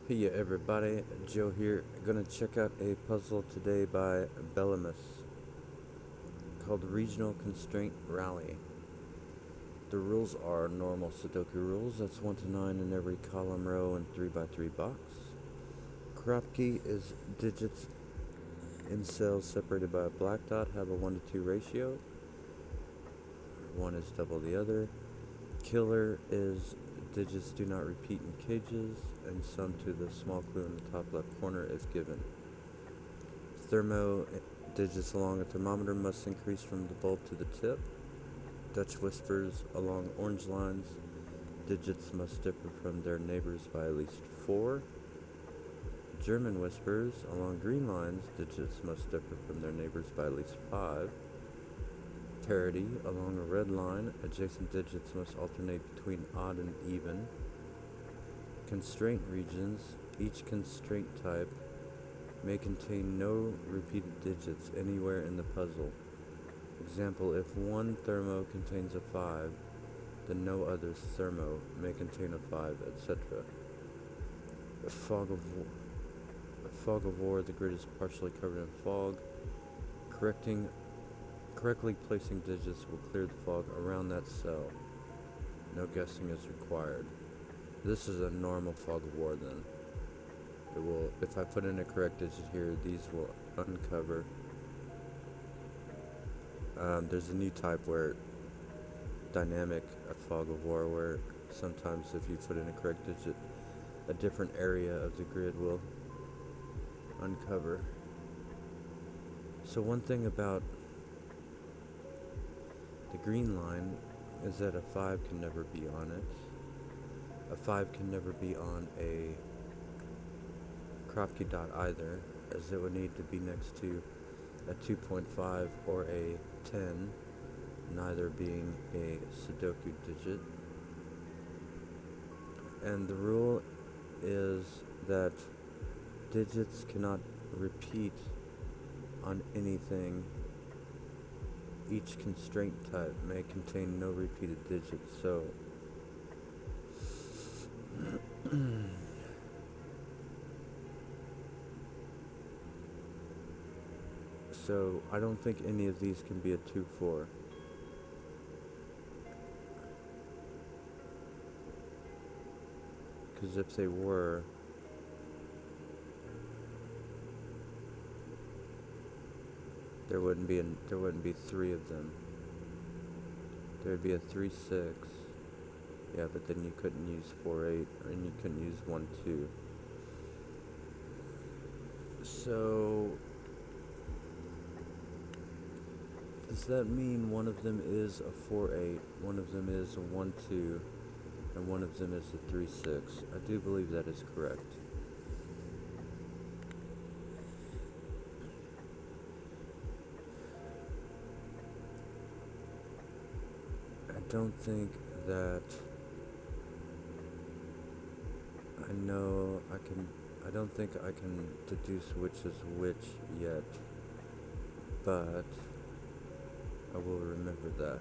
Hey everybody, Joe here. Gonna check out a puzzle today by Belamis called Regional Constraint Rally. The rules are normal Sudoku rules, that's 1 to 9 in every column, row, and 3 by 3 box. Crop key is digits in cells separated by a black dot have a 1 to 2 ratio. One is double the other. Killer is digits do not repeat in cages, and sum to the small clue in the top left corner if given. Thermo digits along a thermometer must increase from the bulb to the tip. Dutch whispers along orange lines. Digits must differ from their neighbors by at least 4. German whispers along green lines. Digits must differ from their neighbors by at least 5. Parity along a red line. Adjacent digits must alternate between odd and even. Constraint regions. Each constraint type may contain no repeated digits anywhere in the puzzle. Example, if one thermo contains a 5, then no other thermo may contain a 5, etc. Fog of war, the grid is partially covered in fog. Correctly placing digits will clear the fog around that cell. No guessing is required. This is a normal fog of war then. If I put in a correct digit here, these will uncover. There's a new type where dynamic fog of war, where sometimes if you put in a correct digit, a different area of the grid will uncover. So one thing about the green line is that a 5 can never be on it. A 5 can never be on a Kropke dot either, as it would need to be next to a 2.5 or a 10, neither being a Sudoku digit. And the rule is that digits cannot repeat on anything. Each constraint type may contain no repeated digits, so I don't think any of these can be a 2-4. Because if they were, there wouldn't be 3 of them. There'd be a 3-6. Yeah, but then you couldn't use 4-8, and you couldn't use 1-2. So does that mean one of them is a 4-8, one of them is a 1-2, and one of them is a 3-6? I do believe that is correct. I don't think that I don't think I can deduce which is which yet, but I will remember that.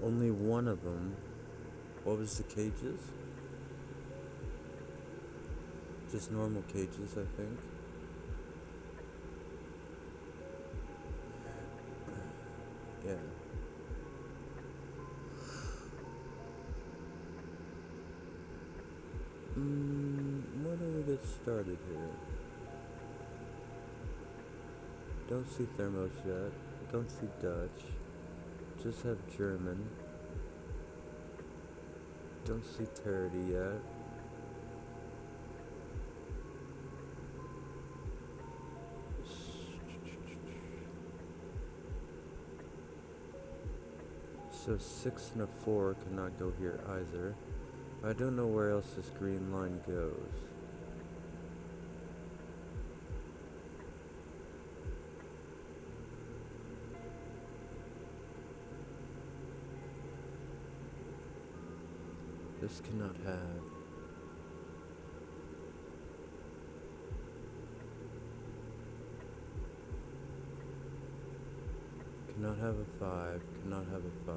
Only one of them. What was the cages? Just normal cages, I think. Yeah. Where do we get started here? Don't see Thermos yet. Don't see Dutch. Just have German. Don't see Parity yet. So 6 and a 4 cannot go here either. I don't know where else this green line goes. This cannot have. Cannot have a 5. Cannot have a 5.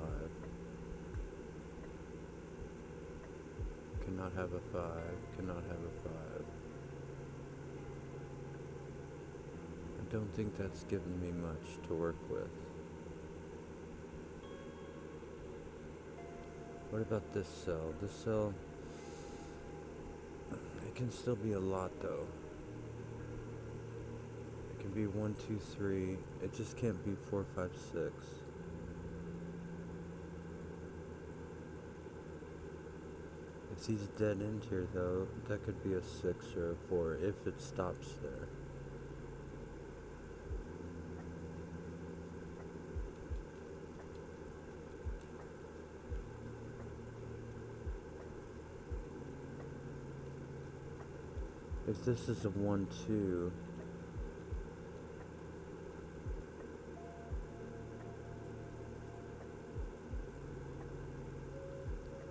Cannot have a 5. Cannot have a 5. I don't think that's given me much to work with. What about this cell? This cell, it can still be a lot though. It can be 1, 2, 3. It just can't be 4, 5, 6. If he's dead end here though, that could be a 6 or a 4 if it stops there. If this is a 1, 2,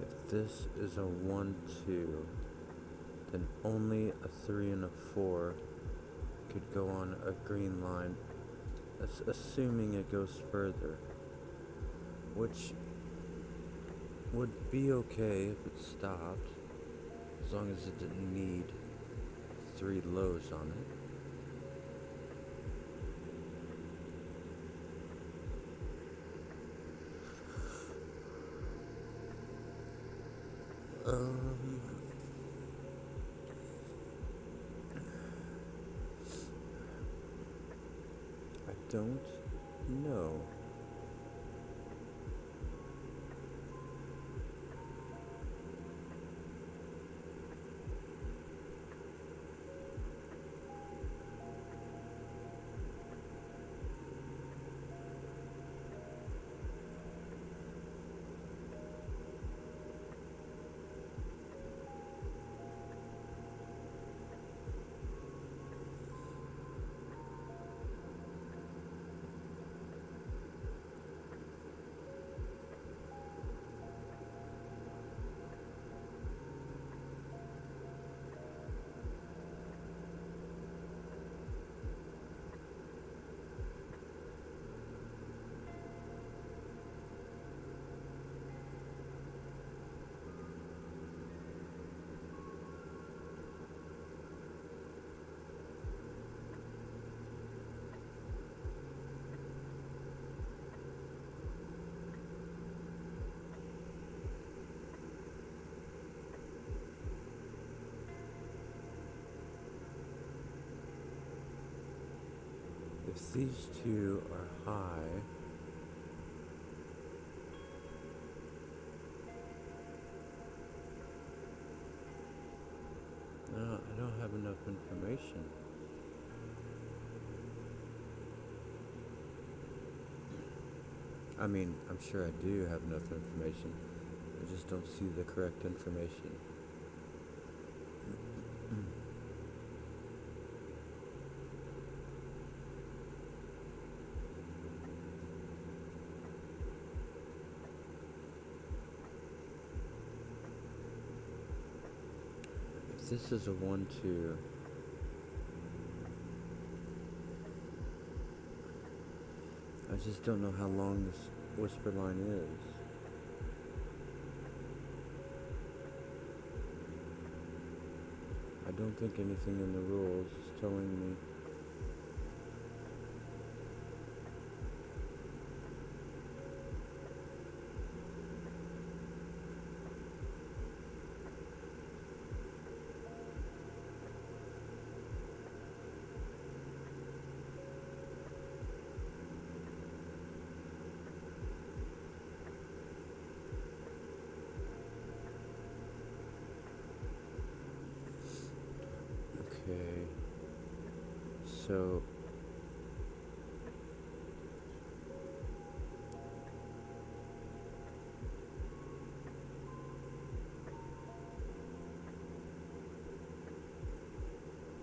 if this is a 1, 2, then only a 3 and a 4 could go on a green line. That's assuming it goes further, which would be okay if it stopped, as long as it didn't need 3 lows on it. I don't know. If these two are high, no, I don't have enough information. I mean, I'm sure I do have enough information. I just don't see the correct information. If this is a 1, 2, I just don't know how long this whisper line is. I don't think anything in the rules is telling me. Okay, so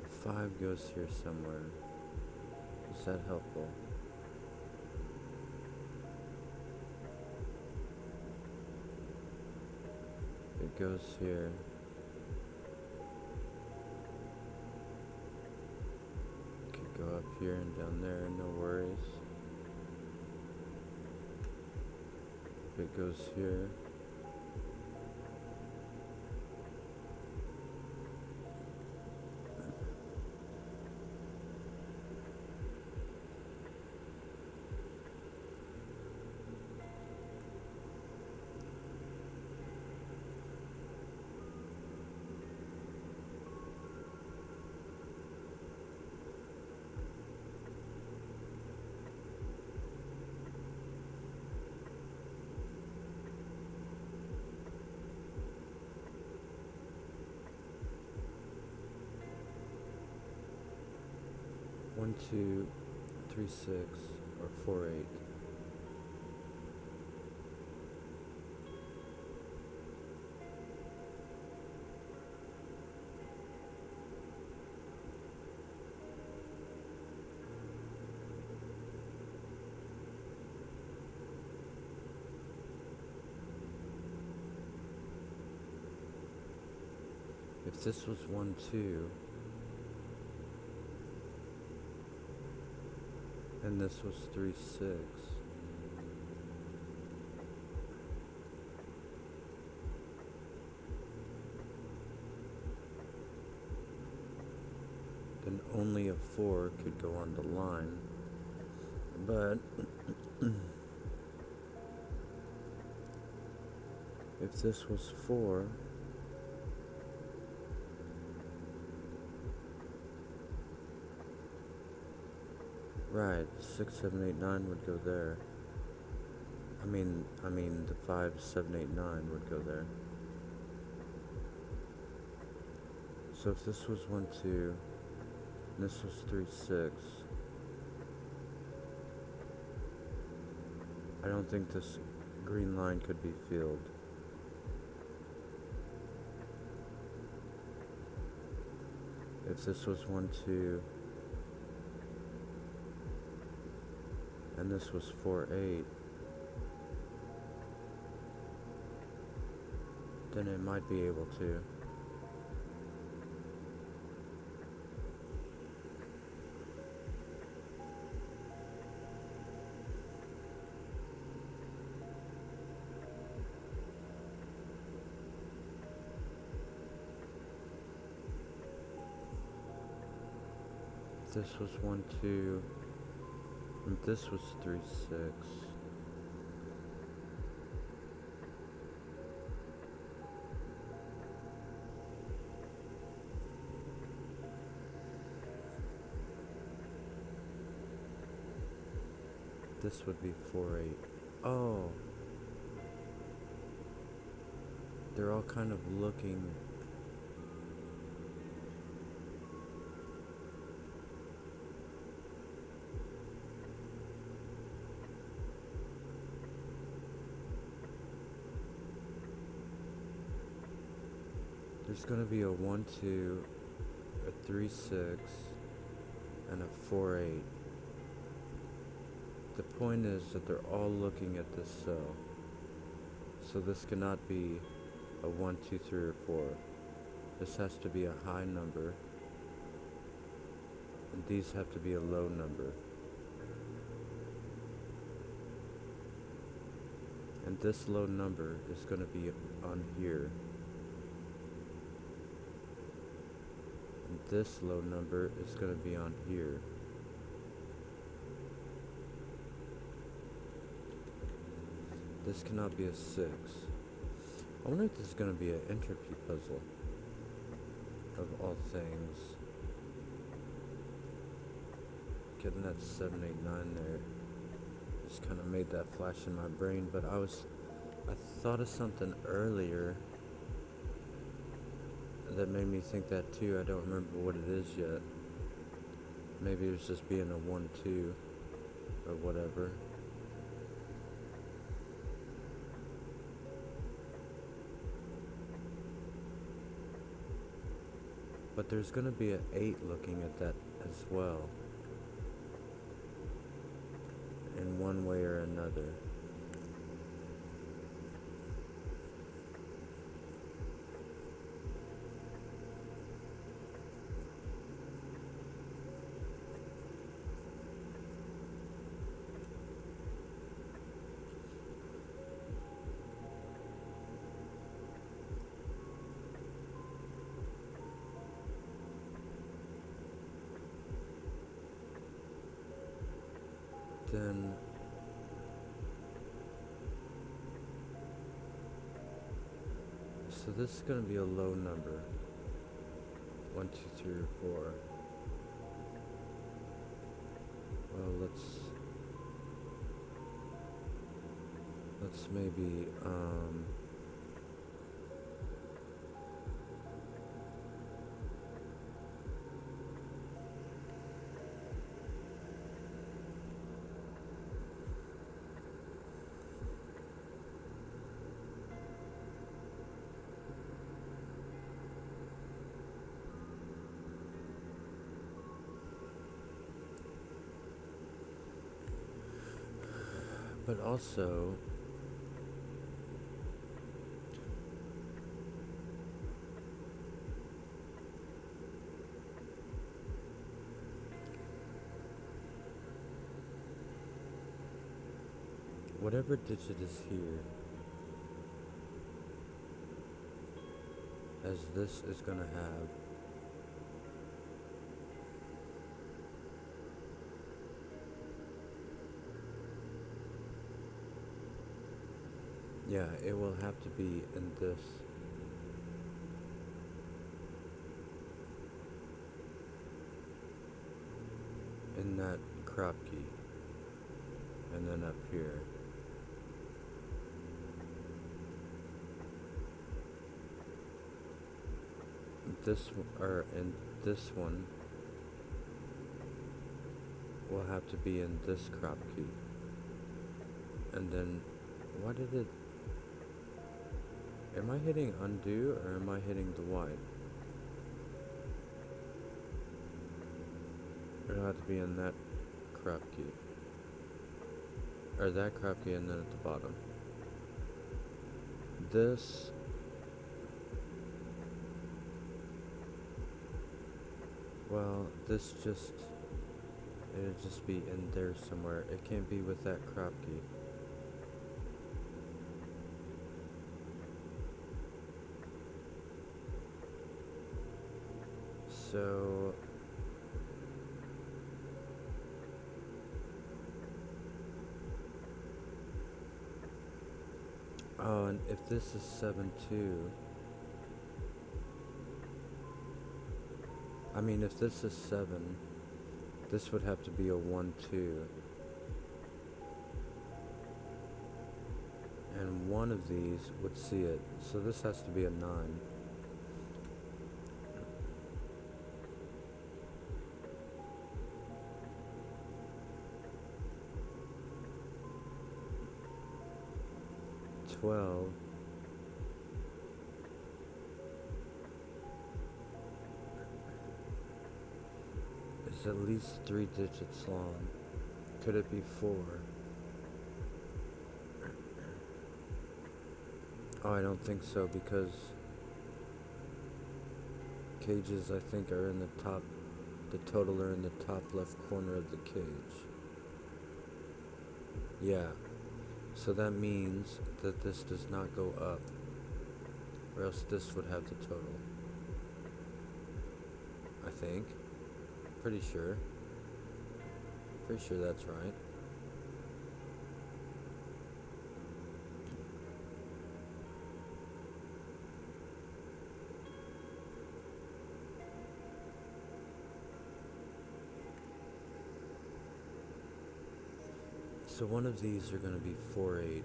a 5 goes here somewhere. Is that helpful? It goes here. Could go up here and down there, no worries. It goes here. One, 2, 3, 6, or 4, 8. If this was 1, 2, and this was 3, 6, then only a 4 could go on the line. But if this was 4, right, 6, 7, 8, 9 would go there. I mean the 5, 7, 8, 9 would go there. So if this was 1, 2, and this was 3, 6, I don't think this green line could be filled. If this was 1, 2, and this was 4, 8, then it might be able to. If this was 1, 2, and this was 3, 6. This would be 4, 8. Oh. They're all kind of looking. There's going to be a 1, 2, a 3, 6, and a 4, 8. The point is that they're all looking at this cell. So this cannot be a 1, 2, 3, or 4. This has to be a high number. And these have to be a low number. And this low number is going to be on here. And this low number is going to be on here. This cannot be a 6. I wonder if this is going to be an entropy puzzle. Of all things. Getting that 7, 8, 9 there. Just kind of made that flash in my brain. But I thought of something earlier that made me think that too. I don't remember what it is yet. Maybe it was just being a 1, 2 or whatever. But there's going to be an 8 looking at that as well. In one way or another. then so this is going to be a low number. 1, 2, 3, or 4. Well, let's maybe but also whatever digit is here, as this is going to have yeah, it will have to be in this. In that crop key. And then up here. And this one will have to be in this crop key. And then, why did it... Am I hitting undo or am I hitting the white? It'll have to be in that crop key. Or that crop key and then at the bottom. This... Well, this just... It'll just be in there somewhere. It can't be with that crop key. So... Oh, and if this is 7-2... I mean, if this is 7, this would have to be a 1-2. And one of these would see it, so this has to be a 9. Twelve. Is at least 3 digits long. Could it be 4? Oh, I don't think so, because cages, I think, are in the top, the total are in the top left corner of the cage. Yeah. So that means that this does not go up, or else this would have the total. I think. Pretty sure. Pretty sure that's right. So one of these are going to be 4-8.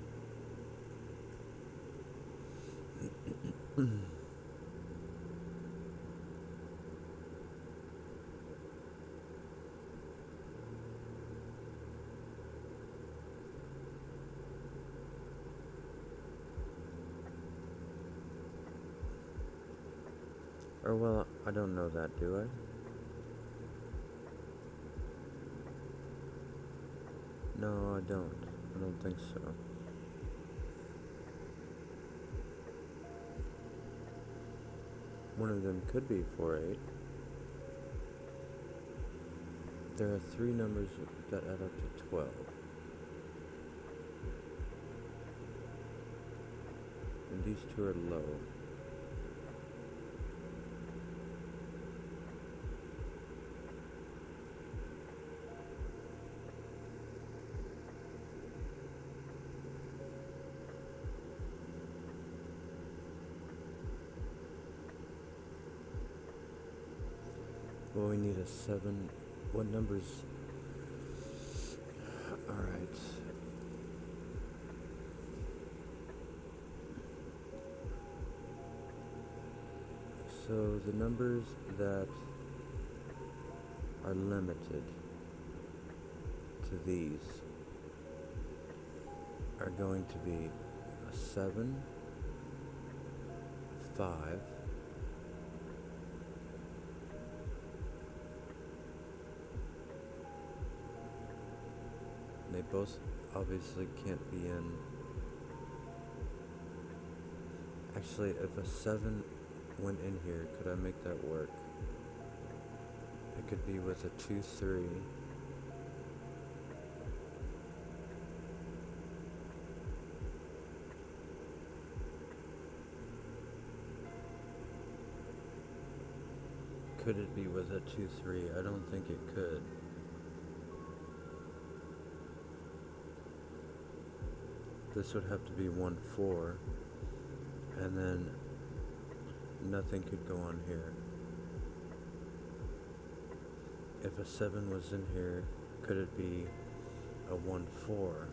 Or well, I don't know that, do I? No, I don't. I don't think so. One of them could be 4-8. There are 3 numbers that add up to 12. And these 2 are low. Well, we need a 7. What numbers? Alright. So the numbers that are limited to these are going to be a 7, 5, they both obviously can't be in. Actually, if a 7 went in here, could I make that work? It could be with a 2, 3. Could it be with a 2, 3? I don't think it could. This would have to be 1, 4. And then nothing could go on here. If a 7 was in here, could it be a 1, 4?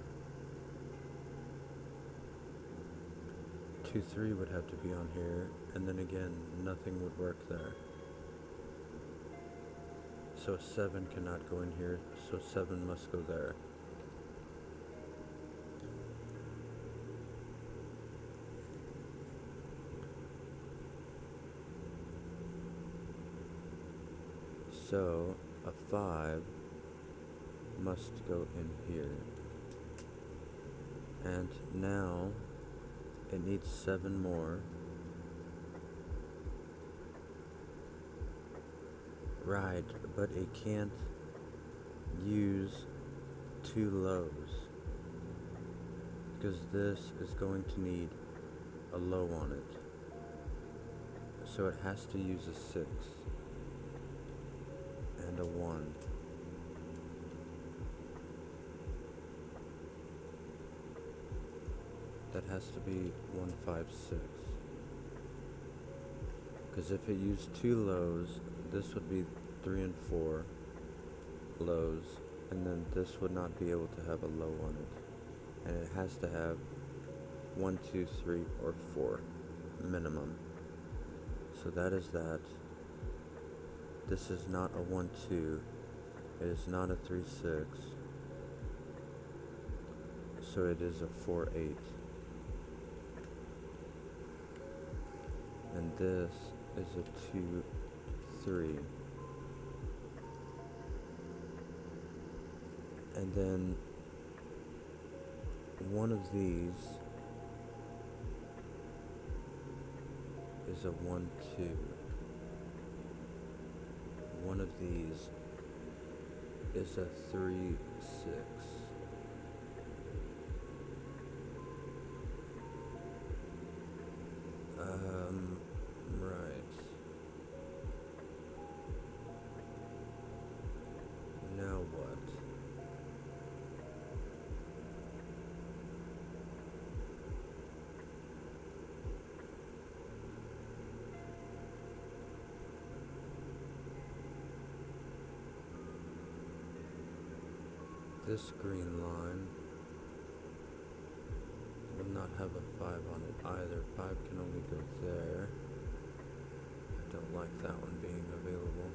2, 3 would have to be on here, and then again, nothing would work there. So 7 cannot go in here, so 7 must go there. So a 5 must go in here. And now it needs 7 more. Right, but it can't use 2 lows, because this is going to need a low on it. So it has to use a 6 and a 1. That has to be 1, 5, 6. Because if it used 2 lows, this would be 3 and 4 lows, and then this would not be able to have a low on it. And it has to have 1, 2, 3, or 4 minimum. So that is that. This is not a 1, 2. It is not a 3, 6. So it is a 4, 8. And this is a 2, 3. And then one of these is a 1, 2. One of these is a 3, 6. Right. Now what? This green line will not have a 5 on it either. 5 can only go there. I don't like that one being available.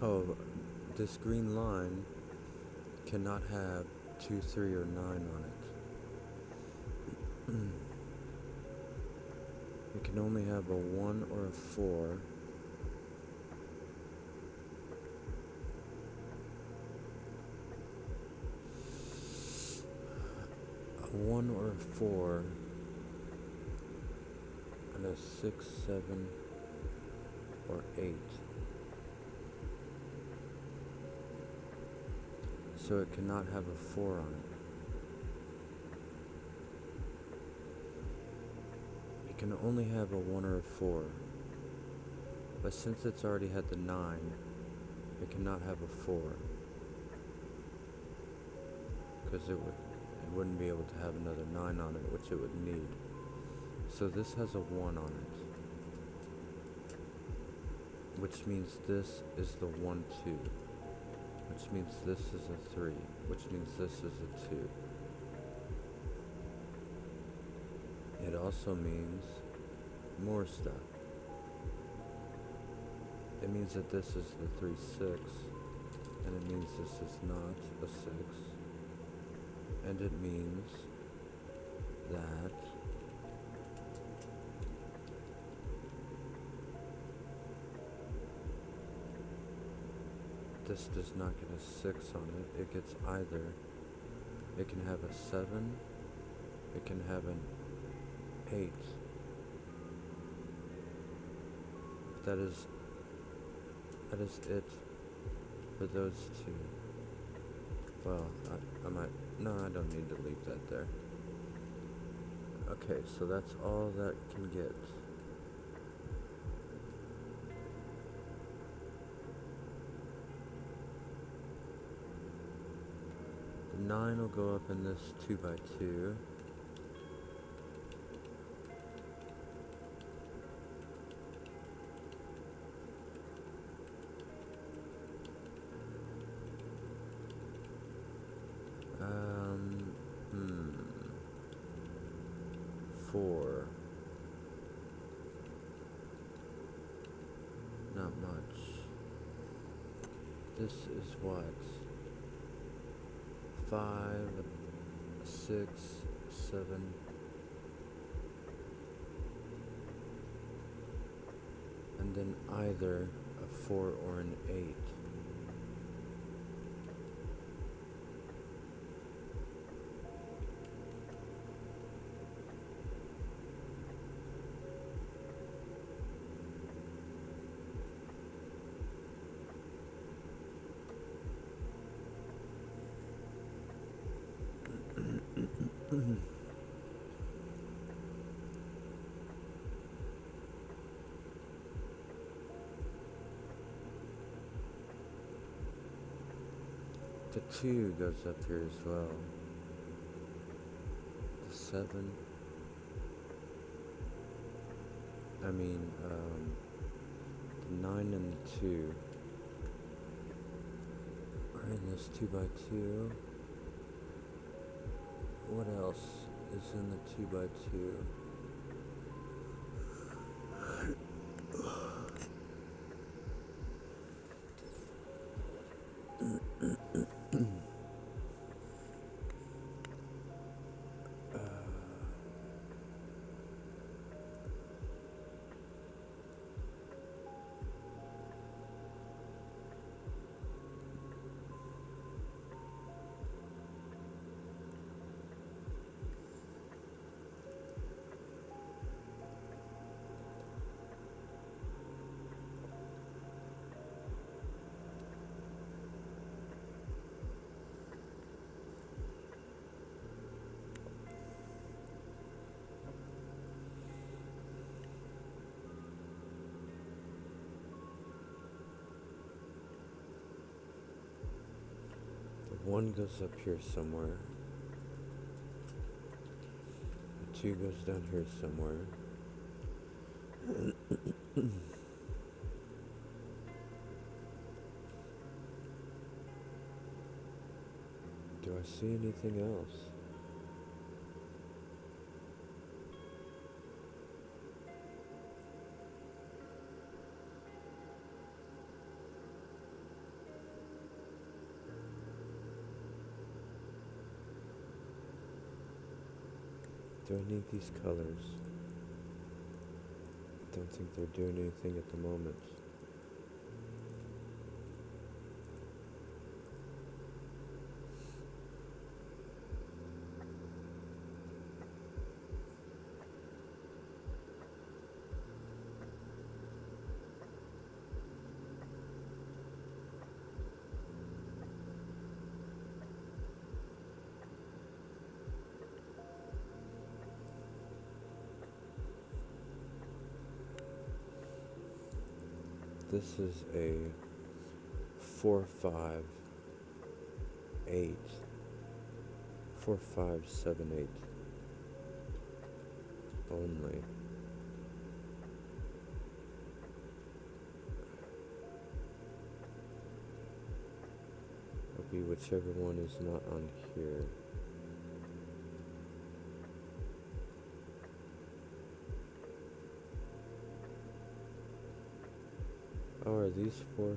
Oh, this green line cannot have 2, 3, or 9 on it. It can only have a 1 or a 4. A 1 or a 4. And a 6, 7, or 8. So it cannot have a 4 on it. It can only have a 1 or a 4. But since it's already had the 9, it cannot have a 4. Because it wouldn't be able to have another 9 on it, which it would need. So this has a 1 on it. Which means this is the 1, 2. Which means this is a 3. Which means this is a 2. It also means more stuff. It means that this is the 3, 6. And it means this is not a 6. And it means that this does not get a 6 on it. It gets either, it can have a 7, it can have an 8. That is it for those two. Well, I might, no, I don't need to leave that there. Okay, so that's all that can get. The 9 will go up in this 2x2. Four. Not much. This is what? 5, 6, 7. And then either a 4 or an 8. The 2 goes up here as well. The 7. The 9 and the 2 are in this 2x2. What else is in the 2x2? The 1 goes up here somewhere. The 2 goes down here somewhere. Do I see anything else? Do I need these colors? I don't think they're doing anything at the moment. This is a 458. 4578 only. It'll be whichever one is not on here. Oh, are these four?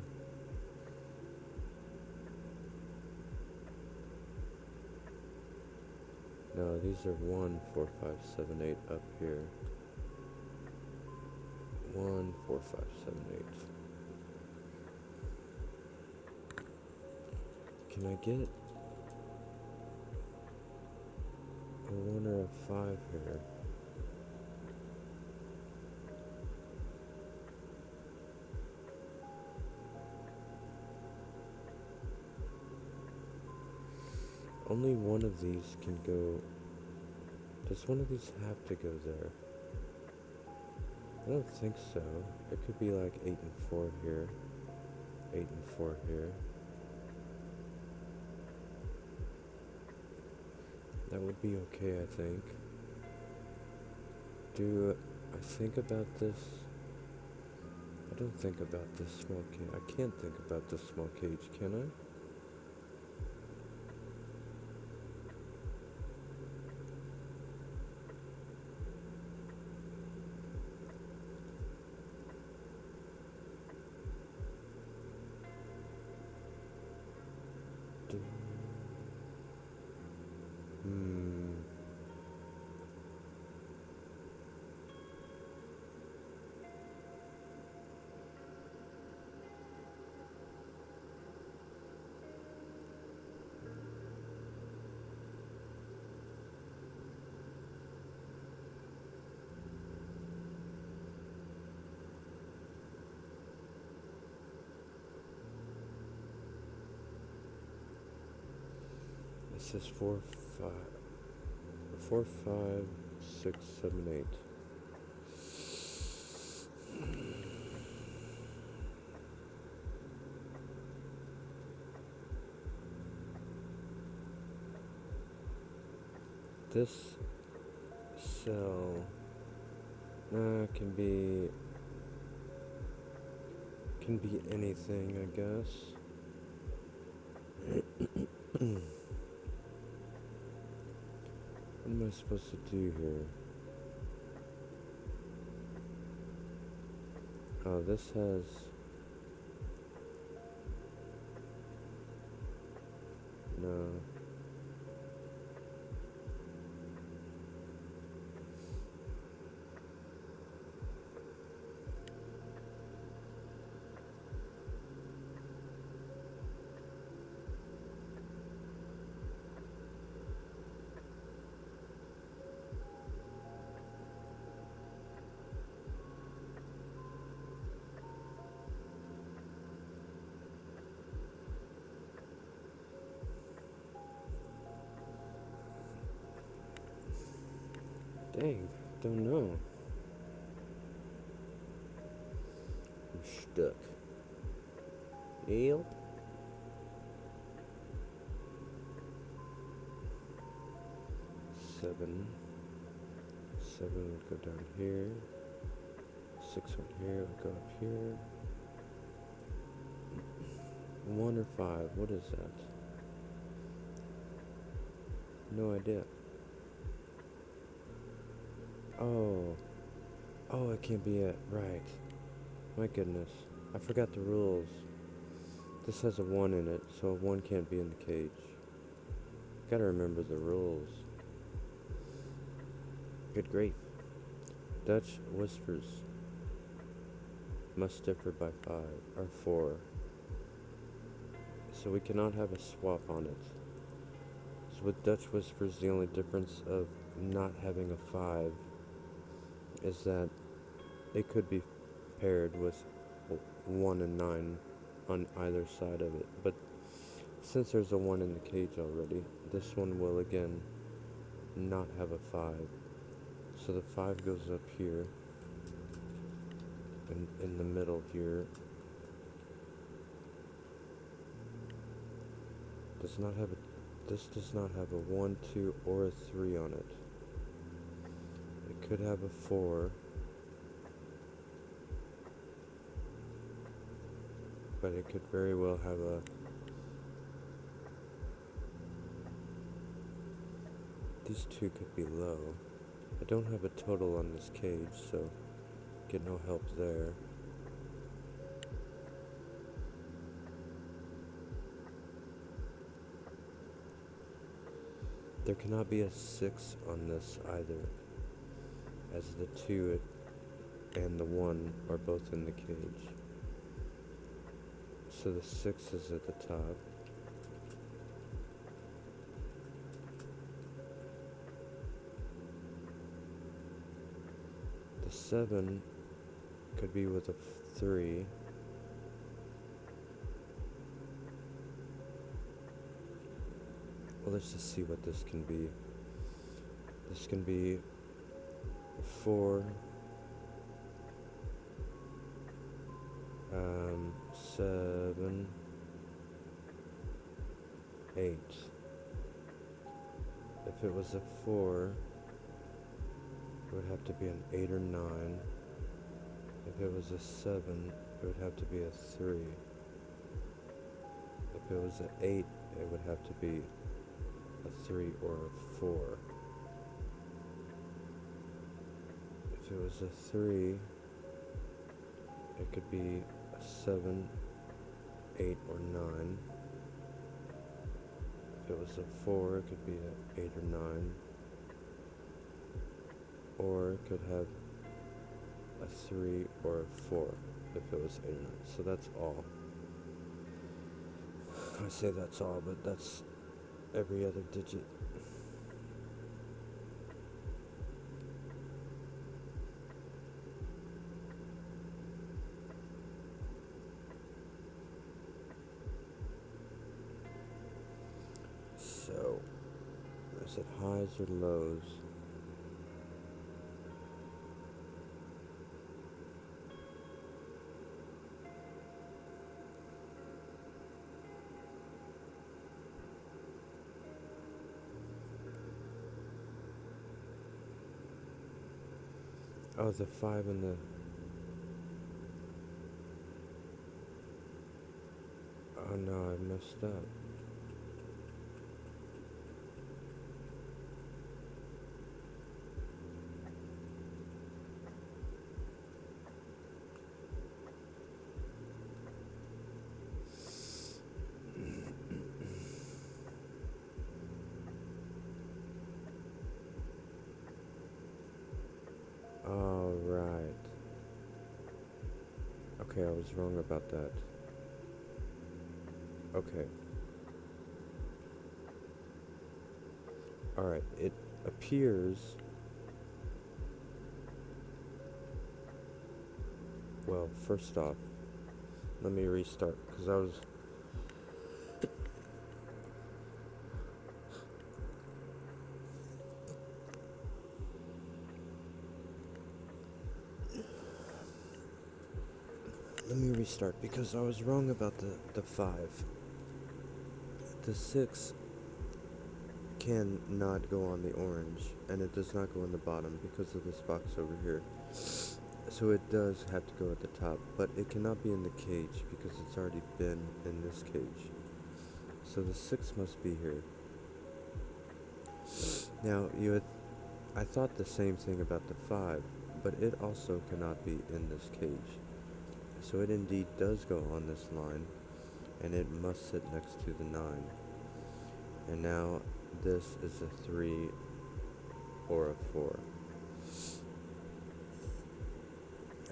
No, these are 14578 up here. 14578. Can I get a 1 or a 5 here? Only one of these can go. Does one of these have to go there? I don't think so. It could be like 8 and 4 here. 8 and 4 here. That would be okay, I think. Do I think about this? I don't think about this small cage. I can't think about this small cage, can I? Do- Hmm. It says 4, 5, 4, 5, 6, 7, 8. This cell can be anything, I guess. What am I supposed to do here? Oh, this has... No. Dang, don't know. I'm stuck. Yep. Seven would go down here. 6 went here, would go up here. 1 or 5, what is that? No idea. Oh, it can't be it, right. My goodness, I forgot the rules. This has a 1 in it, so a 1 can't be in the cage. Gotta remember the rules. Good grief. Dutch whispers must differ by 5 or 4, so we cannot have a swap on it. So with Dutch whispers, the only difference of not having a 5 is that it could be paired with 1 and 9 on either side of it, but since there's a 1 in the cage already, this one will again not have a 5. So the 5 goes up here, and in the middle here. This does not have a 1, 2, or a 3 on it. It could have a 4, but it could very well have a... These two could be low. I don't have a total on this cage, so get no help there. There cannot be a 6 on this either, as the 2 and the 1 are both in the cage. So the 6 is at the top. The 7 could be with a 3. Well, let's just see what this can be. This can be 4, 7, 8. If it was a 4, it would have to be an 8 or 9. If it was a 7, it would have to be a 3. If it was an 8, it would have to be a 3 or a 4. If it was a 3, it could be a 7, 8, or 9. If it was a 4, it could be an 8 or 9. Or it could have a 3 or a 4 if it was 8 or 9. So that's all. I say that's all, but that's every other digit. So, is it highs or lows? Oh, the 5 and the... Oh no, I messed up. Alright. Okay, I was wrong about that. Okay. Alright, it appears... Well, first off, let me restart, because I was... Let me restart, because I was wrong about the 5. The 6 can not go on the orange, and it does not go in the bottom because of this box over here. So it does have to go at the top, but it cannot be in the cage because it's already been in this cage. So the 6 must be here. Now, I thought the same thing about the 5, but it also cannot be in this cage. So it indeed does go on this line, and it must sit next to the 9. And now this is a 3 or a 4.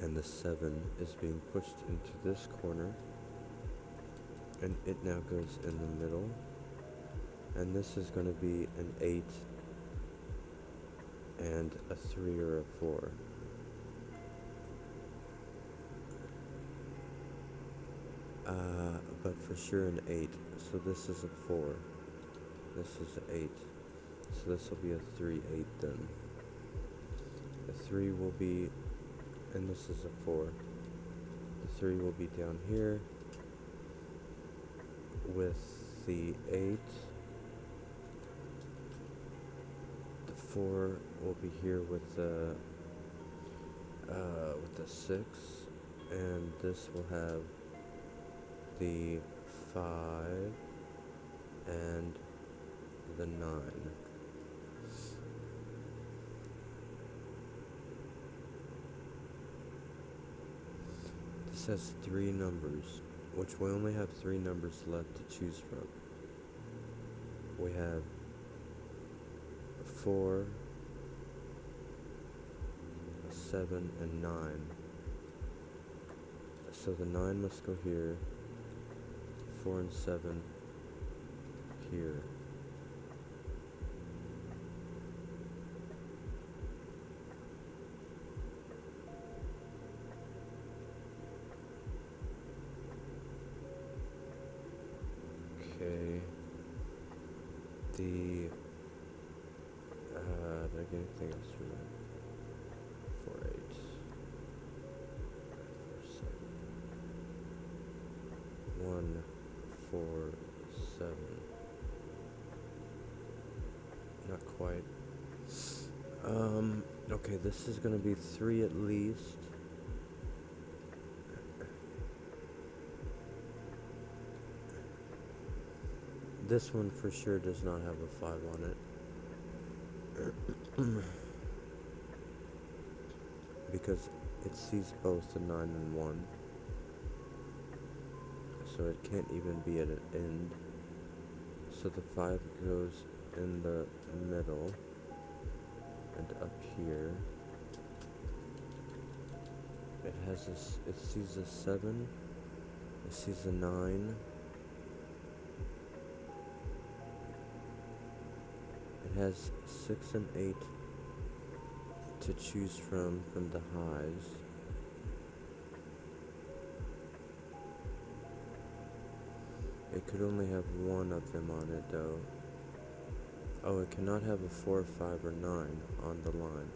And the 7 is being pushed into this corner, and it now goes in the middle, and this is going to be an 8 and a 3 or a 4. But for sure an 8, so this is a 4, this is an 8, so this will be a 3, 8 then. The 3 will be, and this is a 4, the 3 will be down here with the 8, the 4 will be here with the 6, and this will have the 5 and the 9. This has 3 numbers, which we only have 3 numbers left to choose from. We have 4, 7, and 9. So the 9 must go here, 4 and 7 here. Okay. Did I get anything else from that? 4, 8, 4, 7. 1, 4, 7. Not quite. Okay, this is gonna be 3 at least. This one for sure does not have a 5 on it. Because it sees both the 9 and 1. So it can't even be at an end. So the 5 goes in the middle and up here. It has this, it sees a 7, it sees a 9. It has 6 and 8 to choose from the highs. It could only have one of them on it though. Oh, it cannot have a 4, 5, or 9 on the line.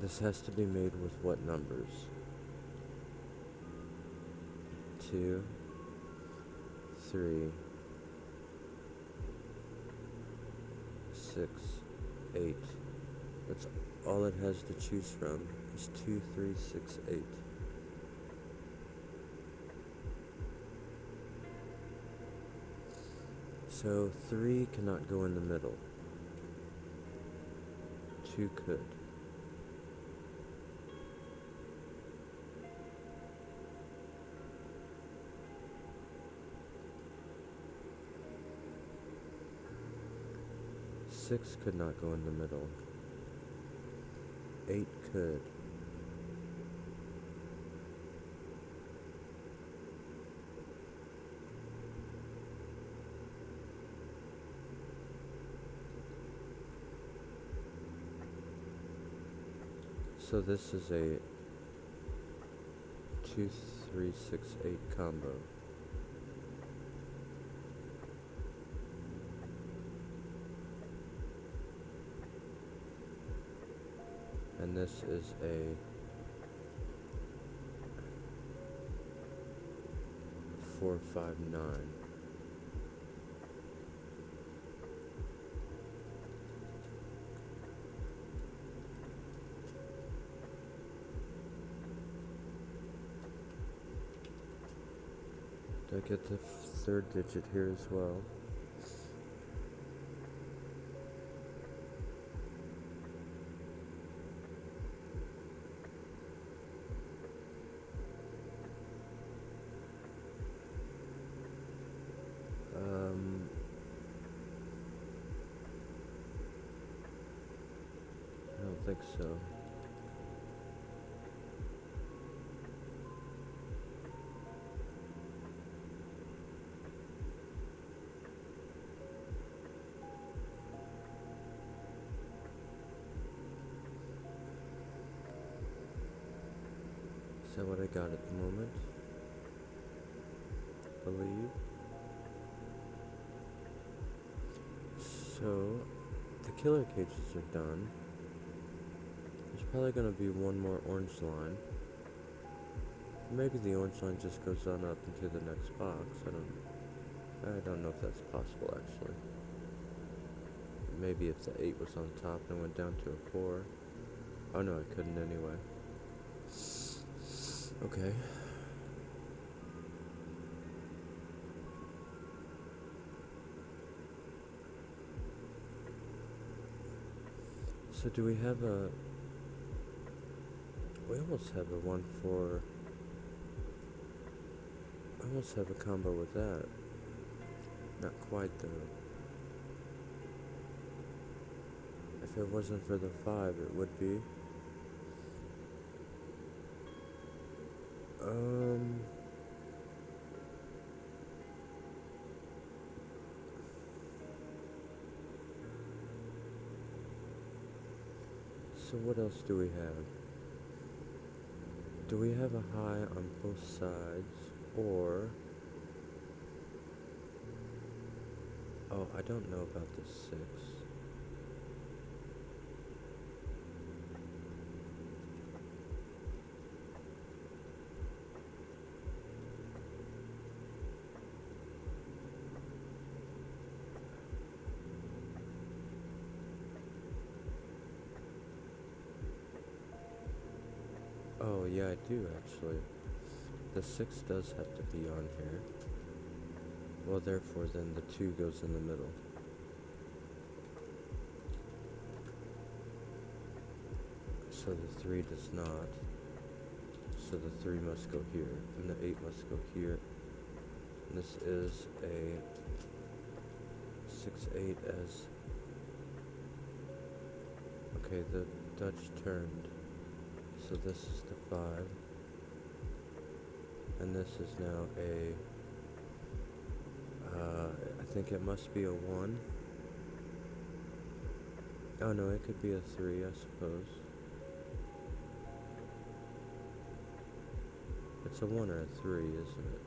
This has to be made with what numbers? 2, 3, 6, 8. That's all it has to choose from is 2, 3, 6, 8. So 3 cannot go in the middle. 2 could. Six could not go in the middle. 8 could. So this is a 2, 3, 6, 8 combo. And this is a 4, 5, 9. Do I get the third digit here as well? don't think so. Is that what I got at the moment? Believe. So, the killer cages are done. There's probably gonna be one more orange line. Maybe the orange line just goes on up into the next box. I don't know if that's possible actually. Maybe if the 8 was on top and went down to a 4. Oh no, I couldn't anyway. Okay. So do we have a... We almost have a 1-4... I almost have a combo with that. Not quite though. If it wasn't for the 5, it would be. So what else do we have? Do we have a high on both sides, or... Oh, I don't know about the 6. Oh, yeah, I do actually. The 6 does have to be on here. Well, therefore, then the 2 goes in the middle. So the 3 does not. So the 3 must go here, and the 8 must go here. And this is a 6-8 as... Okay, the Dutch turned. So this is the 5. And this is now a... I think it must be a 1. Oh no, it could be a 3, I suppose. It's a 1 or a 3, isn't it?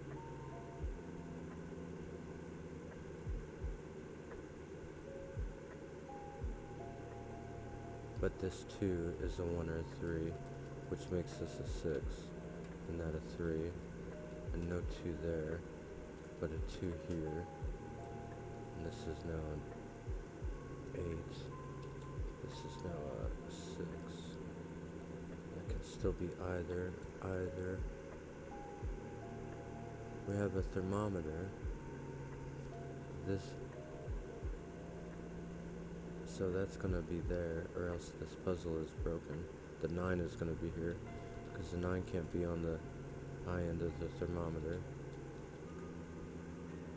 But this 2 is a 1 or a 3, which makes this a 6, and that a 3, and no 2 there, but a 2 here, and this is now an 8, this is now a 6, that can still be either. We have a thermometer, this, so that's gonna be there, or else this puzzle is broken. The 9 is gonna be here, because the 9 can't be on the high end of the thermometer.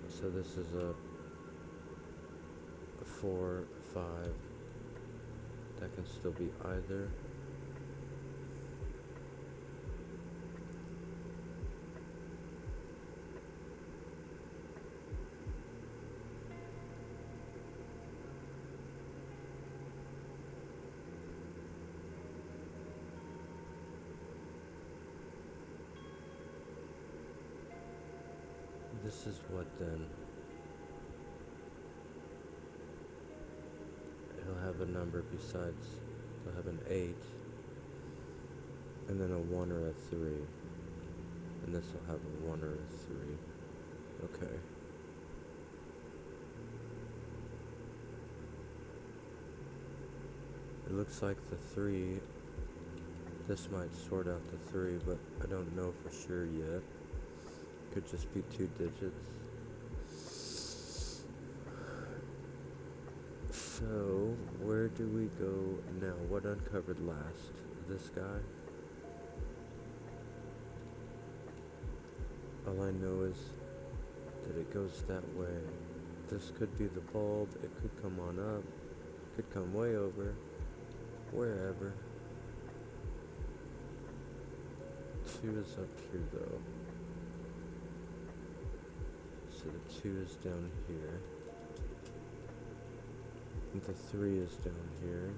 So this is a 4, 5, that can still be either. This is what then? It'll have a number besides, it'll have an 8, and then a 1 or a 3, and this will have a 1 or a 3. Okay. It looks like the 3, this might sort out the 3, but I don't know for sure yet. Could just be 2 digits. So, where do we go now? What uncovered last? This guy? All I know is that it goes that way. This could be the bulb. It could come on up. It could come way over. wherever. 2 is up here though. So the 2 is down here. And the 3 is down here.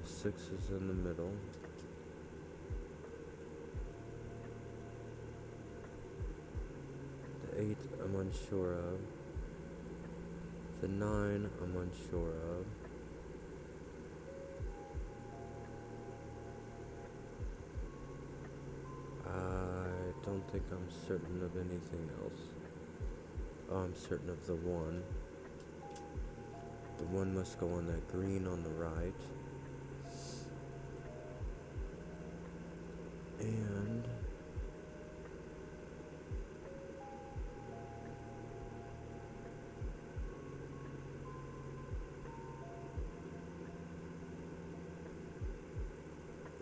The 6 is in the middle. The 8 I'm unsure of. The 9 I'm unsure of. I don't think I'm certain of anything else. Oh, I'm certain of the 1. The 1 must go on that green on the right. And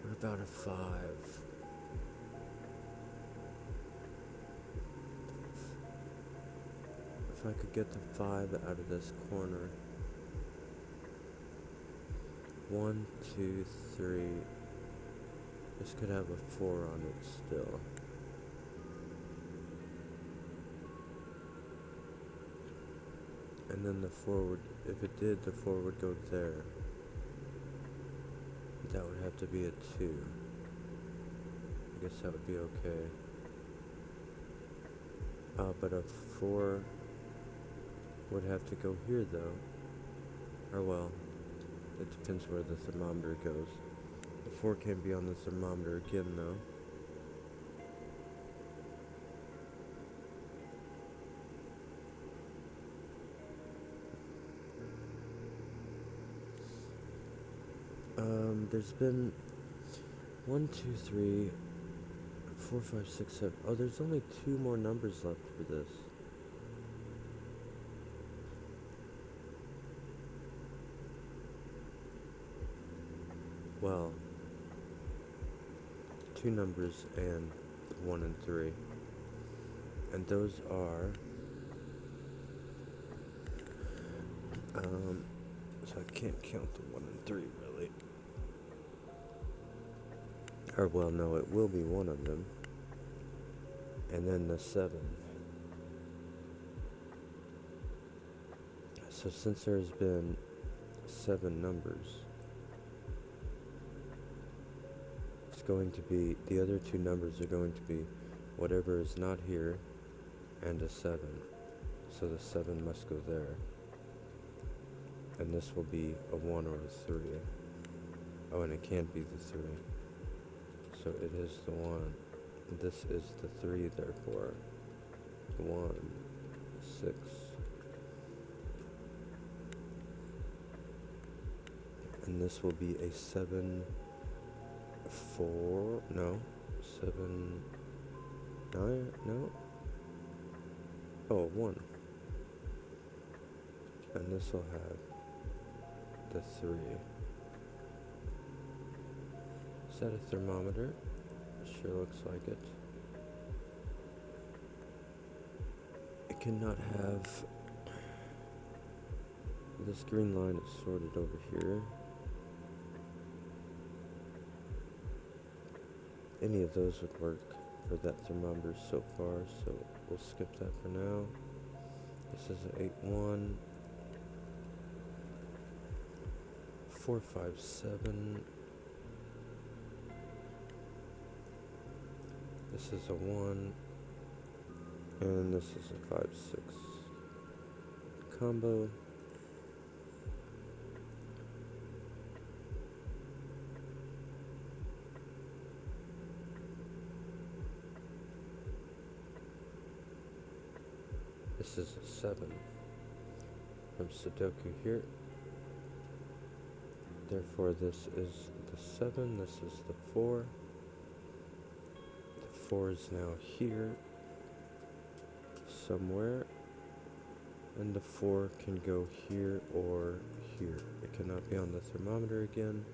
what about a 5? If I could get the 5 out of this corner. 1, 2, 3. This could have a 4 on it still. And then the 4 would, if it did, the 4 would go there. That would have to be a 2. I guess that would be okay. But a 4 would have to go here though. Or well, it depends where the thermometer goes. The 4 can't be on the thermometer again though. There's been 1, 2, 3, 4, 5, 6, 7. Oh, there's only 2 more numbers left for this. Well, 2 numbers and 1 and 3. And those are, so I can't count the 1 and 3 really. Or well, no, it will be one of them. And then the 7. So since there's been 7 numbers, it's going to be, the other 2 numbers are going to be whatever is not here and a 7. So the 7 must go there. And this will be a 1 or a 3. Oh, and it can't be the 3. So it is the 1. This is the 3, therefore. 1, 6. And this will be a 7, 4, no, 7, 9, no. Oh, 1. And this will have the 3. Is that a thermometer? It sure looks like it. It cannot have, this green line is sorted over here. Any of those would work for that thermometer so far, so we'll skip that for now. This is an 8-1. 4, 5, 7. This is a 1. And this is a 5, 6 combo. This is a 7 from Sudoku here. Therefore, this is the 7, this is the 4. The 4 is now here, somewhere. And the 4 can go here or here. It cannot be on the thermometer again.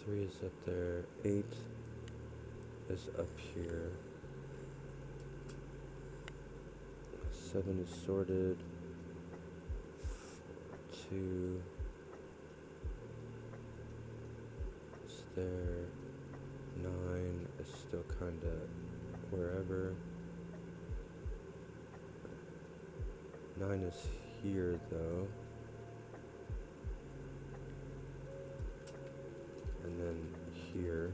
Three is up there. 8 is up here. 7 is sorted. 2 is there. 9 is still kinda wherever. 9 is here though. And then here.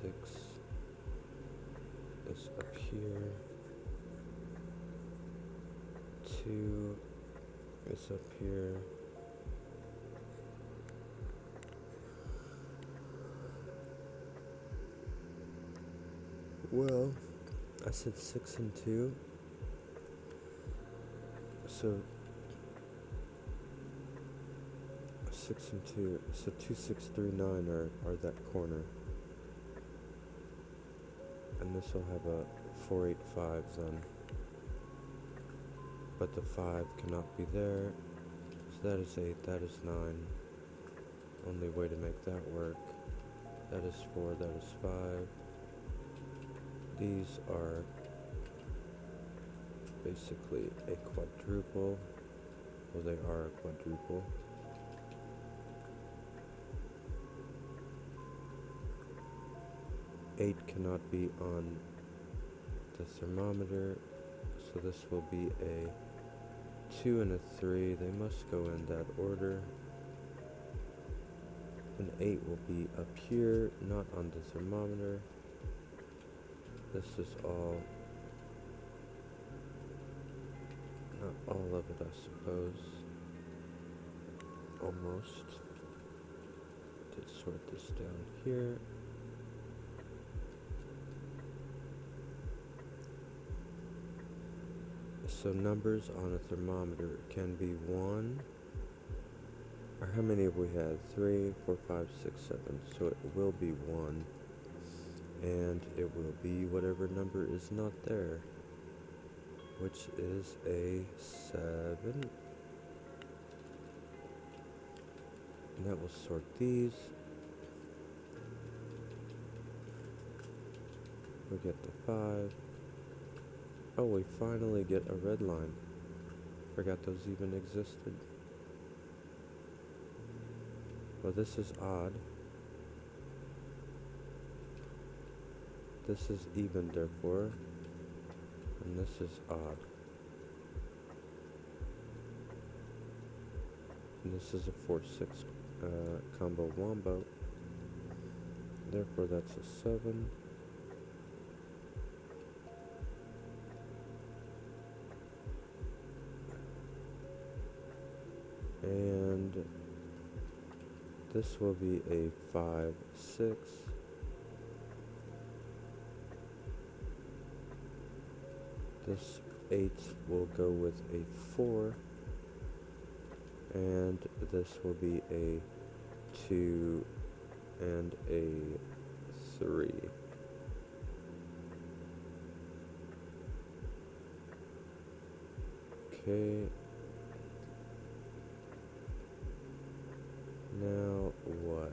6 is up here. 2 is up here. Well, I said 6 and 2. So 6 and 2. So 2, 6, 3, 9 are that corner. And this will have a 4, 8, 5 then. But the 5 cannot be there. So that is 8, that is 9. Only way to make that work. That is 4, that is 5. These are basically a quadruple. Well, they are a quadruple. Eight cannot be on the thermometer, so this will be a 2 and a 3. They must go in that order. An 8 will be up here, not on the thermometer. This is all, not all of it, I suppose. Almost. Did sort this down here. So numbers on a thermometer can be 1, or how many have we had? 3, 4, 5, 6, 7. So it will be 1, and it will be whatever number is not there, which is a 7. And that will sort these. We get the 5. Oh, we finally get a red line. Forgot those even existed. Well, this is odd. This is even, therefore. And this is odd. And this is a 4-6 combo wombo. Therefore, that's a 7. And this will be a 5, 6. This 8 will go with a 4. And this will be a 2 and a 3. Okay. Now what?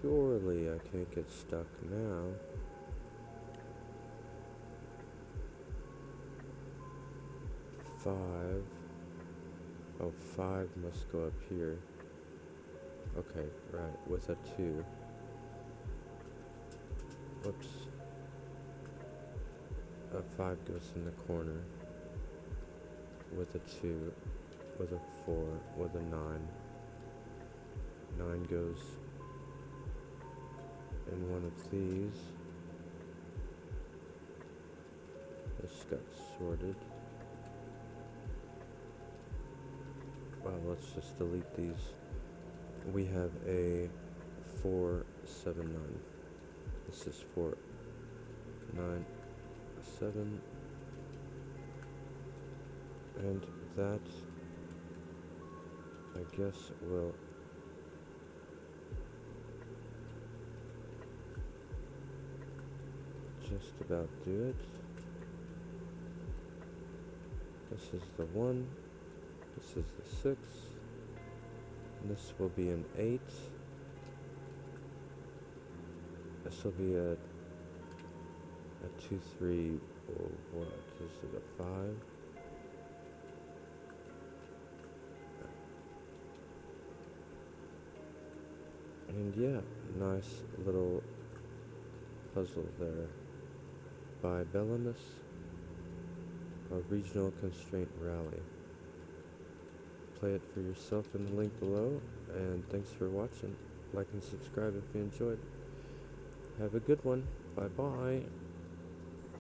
Surely I can't get stuck now. Five. Oh, 5 must go up here. Okay, right, with a 2. Whoops. A 5 goes in the corner. With a 2. With a 4, with a 9. 9 goes in one of these. This got sorted. Well, let's just delete these. We have a 4, 7, 9. This is 4, 9, 7. And that, I guess, will just about do it. This is the 1. This is the 6. And this will be an 8. This will be a 2, 3, or what? Is it a 5? And yeah, nice little puzzle there by Belamis, a regional constraint rally. Play it for yourself in the link below, and thanks for watching. Like and subscribe if you enjoyed. Have a good one. Bye bye.